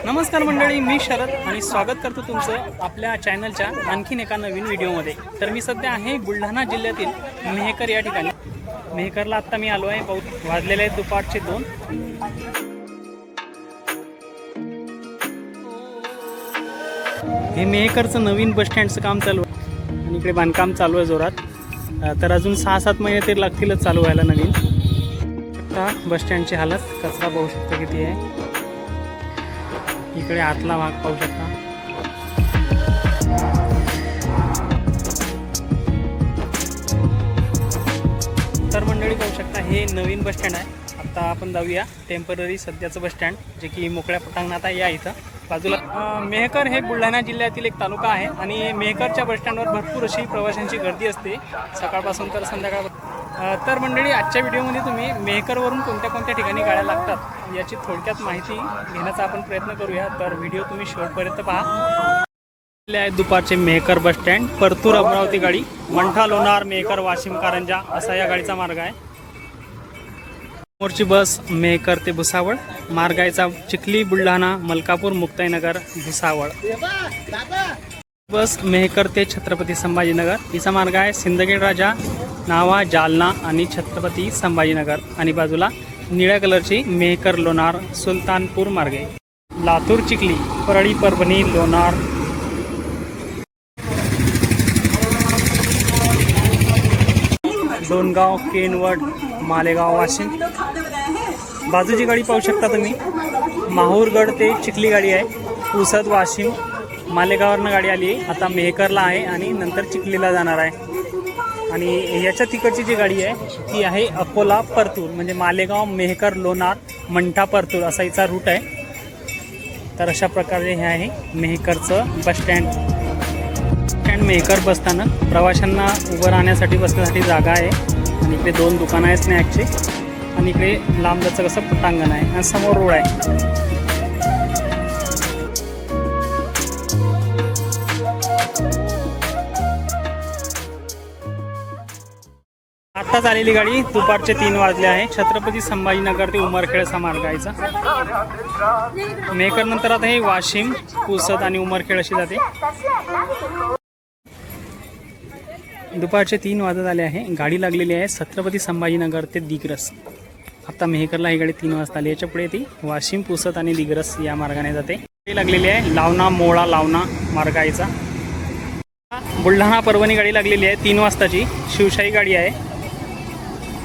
नमस्कार मंडळी, मी शरद आणि स्वागत करतो तुमचं आपल्या चॅनलच्या आणखीन एका नवीन व्हिडिओमध्ये। तर मी सध्या आहे बुलढाणा जिल्ह्यातील मेहकर या ठिकाणी। मेहकरला आत्ता मी आलो आहे। बहुत वाजलेले आहेत दुपारचे 2। हे मेहकरचं नवीन बस स्टँडचं काम चालू आहे आणि इकडे बांधकाम चालू आहे जोरात। तर अजून 6-7 महिने तरी लागतीलच चालू व्हायला नवीन। आता बस स्टँडची हालत कचरा पाहू शकता किती आहे। इकडे आतला भाग पाहू शकता। तर मंडळी पाहू शकता हे नवीन बस स्टँड आहे। आता आपण जाऊया टेम्पररी सध्याचं बस स्टँड, जे की मोकळ्या पटांगणात आहे। या इथं बाजूला मेहकर हे बुलढाणा जिल्ह्यातील एक तालुका आहे आणि मेहकरच्या बस स्टँडवर भरपूर अशी प्रवाशांची गर्दी असते सकाळपासून तर संध्याकाळ। तर मंडळी आजच्या व्हिडिओमध्ये तुम्ही मेहकरवरून कोणत्या कोणत्या ठिकाणी गाड्या लागतात याची थोडक्यात माहिती घेण्याचा आपण प्रयत्न करूया। तर व्हिडिओ तुम्ही शेवटपर्यंत पहा। दुपारचे मेहकर बस स्टँड, परतूर अमरावती गाडी, मंठा लोणार मेहकर वाशिम कारंजा असा या गाडीचा मार्ग आहे। समोरची बस मेहकर ते भुसावळ, मार्गाचा चिखली बुलढाणा मलकापूर मुक्ताईनगर भुसावळ। बस मेहकर ते छत्रपती संभाजीनगर, तिचा मार्ग आहे सिंदखेड राजा, नावा, जालना आणि छत्रपती संभाजीनगर। आणि बाजूला निळ्या कलरची मेहकर लोणार सुलतानपूर मार्गे, लातूर चिखली, परळी परभणी लोणार। डोनगाव केनवड मालेगाव वाशिम। बाजूची गाडी पाहू शकता तुम्ही, माहूरगड ते चिखली गाडी आहे। पुसद वाशिम मालेगाववरनं गाडी आली आहे, आता मेहकरला आहे आणि नंतर चिखलीला जाणार आहे। आणि याच्या तिकडची जी गाडी आहे ती आहे अकोला परतूर, म्हणजे मालेगाव मेहकर लोणार मंठा परतूर असा हिचा रूट आहे। तर अशा प्रकारे हे आहे मेहकरचं बस स्टँड। मेहकर बसस्थानक, प्रवाशांना उभं राहण्यासाठी बसण्यासाठी जागा आहे आणि इकडे 2 दुकानं आहेत स्नॅकचे आणि इकडे लांबचं कसं पटांगण आहे आणि समोर रोड आहे। आत्ताच आलेली गाडी दुपारचे 3 वाजले आहे। छत्रपती संभाजीनगर ते उमरखेड असा मार्ग आहे। मेहकर नंतर आता हे वाशिम, पुसद आणि उमरखेड अशी जाते। दुपारचे 3 वाजत आले आहे। गाडी लागलेली आहे छत्रपती संभाजीनगर ते दिग्रस। आता मेहकरला ही गाडी 3 वाजता आली। याच्या पुढे ती वाशिम, पुसद आणि दिग्रस या मार्गाने जाते। गाडी लागलेली आहे लावणा मोळा लावणा मार्गाचा। बुलढाणा परभणी गाडी लागलेली आहे 3 वाजताची, शिवशाही गाडी आहे।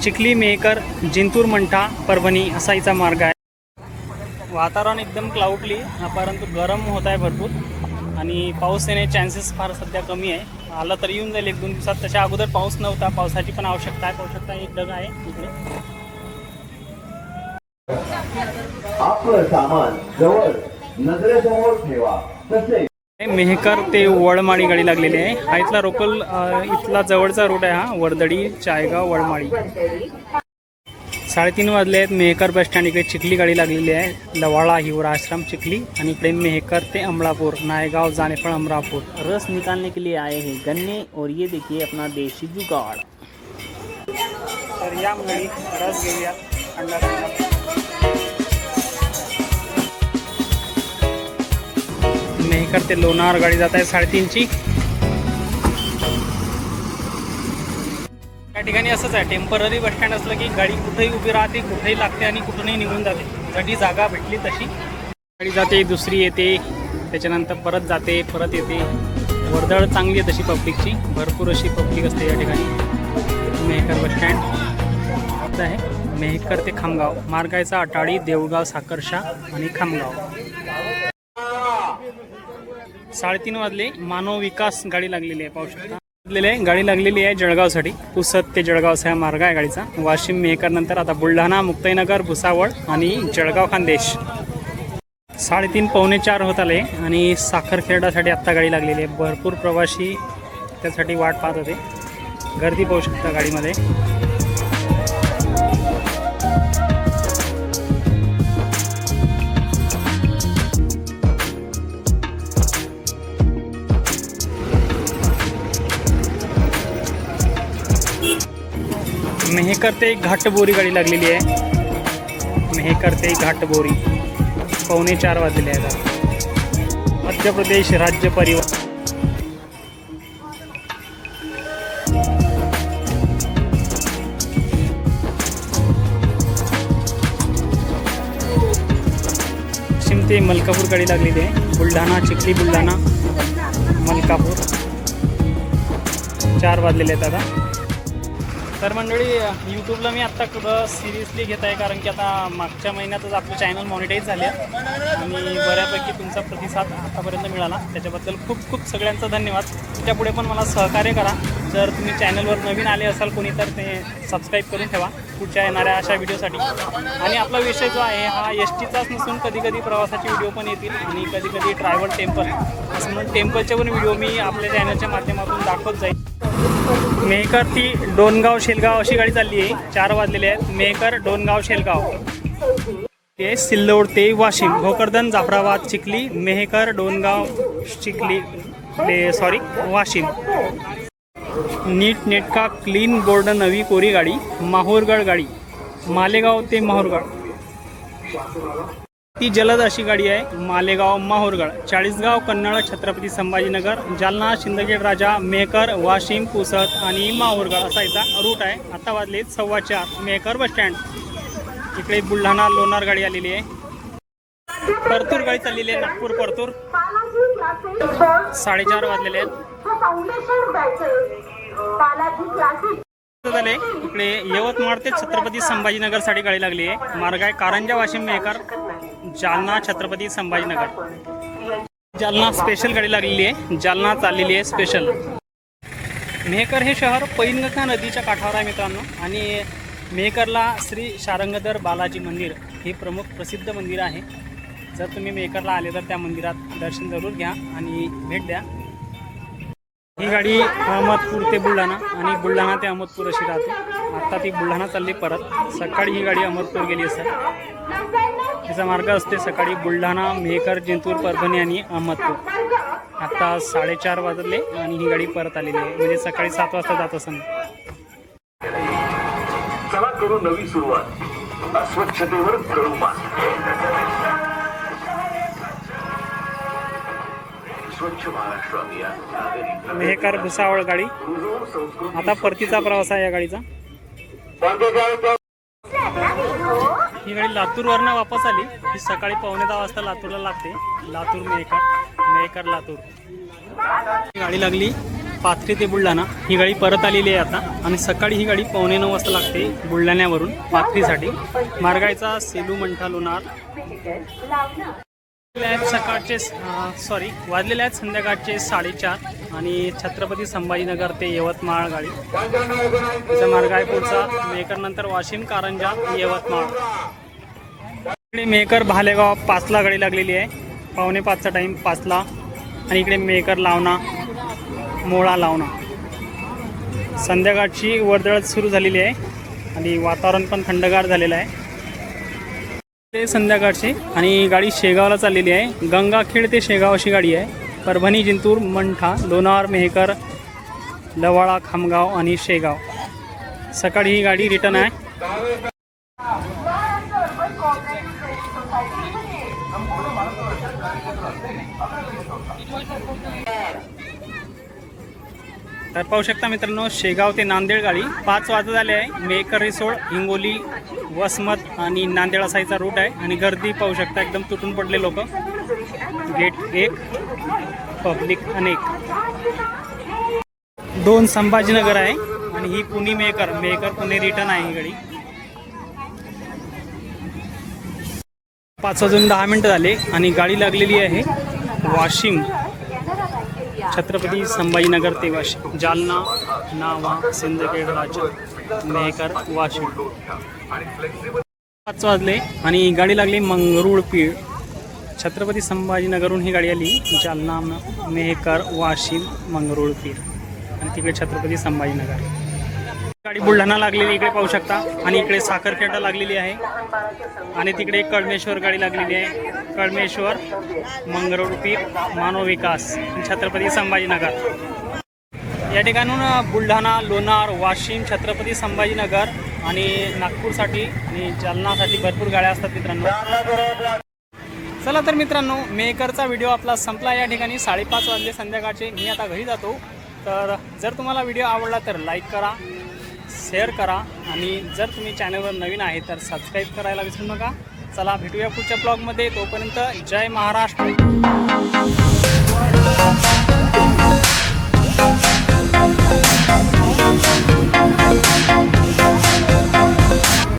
चिखली मेहकर जिंतूर मंठा परभणी असा हिचा मार्ग आहे। वातावरण एकदम क्लाउडली, परंतु गरम होत आहे भरपूर आणि पाऊस येण्याचे चान्सेस फार सध्या कमी आहे। आला तरी येऊन जाईल 1-2 दिवसात। त्याच्या अगोदर पाऊस नव्हता, पावसाची पण आवश्यकता आहे। पाहू शकता एक ढग आहे इकडे। आपलं सामान जवळ नजरेसमोर ठेवा। मेहकर ते वडमाळी गाडी लागलेली आहे। हा इथला लोकल इथला जवळचा रूट आहे हा, वर्दडी चायगाव वडमाळी। 3:30 वाजले आहेत। मेहकर बस स्टँड, इकडे चिखली गाडी लागलेली आहे, लवाळा हिवरा आश्रम चिखली। आणि इकडे मेहकर ते अमरापुर, नायगाव जानेफळ अमरापुर। रस निकालने के लिए आए हैं गन्ने और ये देखिए अपना देशी जुगाड़। तर या मुली रस घेऊया थंड। मेहकर ते लोणार गाडी जात आहे 3:30ची। या ठिकाणी असंच आहे, टेम्पररी बस स्टँड असलं की गाडी कुठेही उभी राहते, कुठेही लागते आणि कुठूनही निघून जाते। जशी जागा भेटली तशी गाडी जाते, दुसरी येते, त्याच्यानंतर परत जाते, परत येते। वर्दळ चांगली आहे तशी पब्लिकची, भरपूर अशी पब्लिक असते या ठिकाणी। मेहकर बस स्टँड आहे मेहकर ते खामगाव, मार्गाचा अटाळी, देऊळगाव, साकर्शा आणि खामगाव। 3:30 वाजले। मानव विकास गाडी लागलेली आहे, पाहू शकता। गाडी लागलेली आहे जळगावसाठी, पुसद ते जळगाव असा मार्ग आहे गाडीचा। वाशिम मेहकर नंतर आता बुलढाणा, मुक्ताईनगर, भुसावळ आणि जळगाव खानदेश। 3:30 पावणे 4 होत आले आणि साखरखेर्डासाठी आत्ता गाडी लागलेली आहे। भरपूर प्रवासी त्यासाठी वाट पाहत होते। गर्दी पाहू शकता गाडीमध्ये। मेहकर ते घाटबोरी गाडी लागलेली आहे। मेहकर ते घाटबोरी। 4:45 वाजलेले आहेत. मध्य प्रदेश राज्य परिवहन. वाशिम ते मलकापूर गाडी लागलेली आहे. बुलढाणा चिखली बुलढाणा मलकापूर 4 वाजलेले आहेत आता. तर मंडळी, यूट्यूबला मी आत्ता कुठं सिरियसली घेत आहे, कारण की आता मागच्या महिन्यातच आपलं चॅनल मॉनिटाईज झाले आणि बऱ्यापैकी तुमचा प्रतिसाद आतापर्यंत मिळाला. त्याच्याबद्दल खूप खूप सगळ्यांचा धन्यवाद. त्यापुढे पण मला सहकार्य करा. जर तुम्ही चॅनलवर नवीन आले असाल कोणी तर ते सबस्क्राईब करून ठेवा पुढच्या येणाऱ्या अशा व्हिडिओसाठी. आणि आपला विषय जो आहे हा एस-टीचाच नसून कधी कधी प्रवासाचे व्हिडिओ पण येतील आणि कधी कधी ट्रॅव्हल टेम्पल असं म्हणून टेम्पलचे पण व्हिडिओ मी आपल्या चॅनलच्या माध्यमातून दाखवत जाईल. मेहकर ती डोनगाव शेलगाव अशी गाडी चालली आहे. 4 वाजलेले आहेत. मेहकर डोनगाव शेलगाव ते सिल्लोड ते वाशिम, भोकरदन जाफराबाद चिखली, मेहकर डोनगाव चिखली वाशिम. नीट नेटका क्लीन बोर्ड नवी कोरी गाडी. माहूरगड गाडी मालेगाव ते माहूरगड. ती जलद अशी गाडी आहे. मालेगाव माहूरगड. चाळीसगाव कन्नड छत्रपती संभाजीनगर जालना शिंदखेड राजा मेहकर वाशिम पुसद आणि माहूरगड असा याचा रूट आहे. आता वाजले 4:15. मेहकर बसस्टँड. इकडे बुलढाणा लोणार गाडी आलेली आहे. परतूर गाडी चाललेली आहे. नागपूर परतूर 4:30 वाजलेले आहेत. झाले इकडे यवतमाळ ते छत्रपती संभाजीनगर साठी गाडी लागली आहे. मार्ग आहे कारंजा वाशिम मेहकर जालना छत्रपती संभाजीनगर. जालना स्पेशल गाडी लागलेली आहे. जालना चाललेली आहे स्पेशल. मेहकर हे शहर पैनगंगा नदीच्या काठावर आहे मित्रांनो. आणि मेहकरला श्री शारंगधर बालाजी मंदिर हे प्रमुख प्रसिद्ध मंदिर आहे. जर तुम्ही मेहकरला आले तर त्या मंदिरात दर्शन जरूर घ्या आणि भेट द्या. ही गाडी अहमदपूर ते बुलढाणा आणि बुलढाणा ते अहमदपूर अशी राहते. आता ती बुलढाणा चालली परत. सकाळी ही गाडी अहमदपूर गेली असेल. तिचा मार्ग असते सकाळी बुलढाणा मेहकर जिंतूर परभणी आणि अहमदपूर. आता 4:30 वाजले आणि ही गाडी परत आलेली आहे. म्हणजे सकाळी 7 वाजता जात असेल. चला करू नवी सुरुवात. अस्वच्छतेवर करू मात. स्वच्छ महाराष्ट्र अभियान. मेहकर भुसावळ गाडी. आता परतीचा प्रवास आहे या गाडीचा. ही गाडी लातूरवरनं वापस आली. ही सकाळी 9:15 वाजता लातूरला लागते. लातूर मेहकर लातूर. ही गाडी लागली पाथरी ते बुलढाणा. ही गाडी परत आलेली आहे आता. आणि सकाळी ही गाडी 8:45 वाजता लागते बुलढाण्यावरून पाथरीसाठी. मार्गायचा सेलू मंठा लोणार. वाजलेले आहेत संध्याकाळचे 4:30 आणि छत्रपती संभाजीनगर ते यवतमाळ गाडी. त्याचा मार्ग आहे पुढचा मेहकर नंतर वाशिम कारंजा यवतमाळ. इकडे मेहकर भालेगाव 5ला गाडी लागलेली आहे. 4:45चा टाईम 5ला. आणि इकडे मेहकर लावणा मोळा लावणा. संध्याकाळची वर्दळ सुरू झालेली आहे आणि वातावरण पण थंडगार झालेलं आहे ते संध्याकाळची. आणि गाडी शेगावला चाललेली आहे. गंगाखेड ते शेगाव अशी गाडी आहे. परभणी जिंतूर मंठा लोणार मेहकर लवाळा खामगाव आणि शेगाव. सकाळी ही गाडी रिटर्न आहे. तर पाहू शकता मित्रांनो शेगाव ते नांदेड गाडी 5 वाजता झाले आहे. मेहकर रिसोड हिंगोली वसमत आणि नांदेड असायचा रूट आहे. आणि गर्दी पाहू शकता एकदम तुटून पडले लोक. गेट 1 पब्लिक अनेक. 2 संभाजीनगर आहे आणि ही पुणे मेहकर पुणे रिटर्न आहे ही गाडी. 5:10 झाले आणि गाडी लागलेली आहे वाशिम छत्रपती संभाजीनगर ते वाशिम. जालना नावा सिंदखेड राजा मेहकर वाशिम. 5 वाजले आणि गाडी लागली मंगरुळपीर. छत्रपती संभाजीनगरहून ही गाडी आली जालना मेहकर वाशिम मंगरुळपीर आणि तिकडे छत्रपती संभाजीनगर. गाडी बुलढाणा लागलेली इकडे पाहू शकता. आणि इकडे साखरखेडा लागलेली आहे आणि तिकडे कळमेश्वर गाडी लागलेली आहे. कळमेश्वर मंगरुळपीर मानव विकास छत्रपती संभाजीनगर. या ठिकाणून बुलढाणा लोणार वाशिम छत्रपती संभाजीनगर आणि नागपूरसाठी आणि जालनासाठी भरपूर गाड्या असतात मित्रांनो. चला तर मित्रांनो, मेहकरचा व्हिडिओ आपला संपला या ठिकाणी. 5:30 वाजले संध्याकाळचे. मी आता घरी जातो. तर जर तुम्हाला व्हिडिओ आवडला तर लाईक करा, शेअर करा आणि जर तुम्ही चॅनलवर नवीन आहे तर सबस्क्राईब करायला विसरू नका. चला भेटूया पुढच्या ब्लॉगमध्ये. तोपर्यंत जय महाराष्ट्र.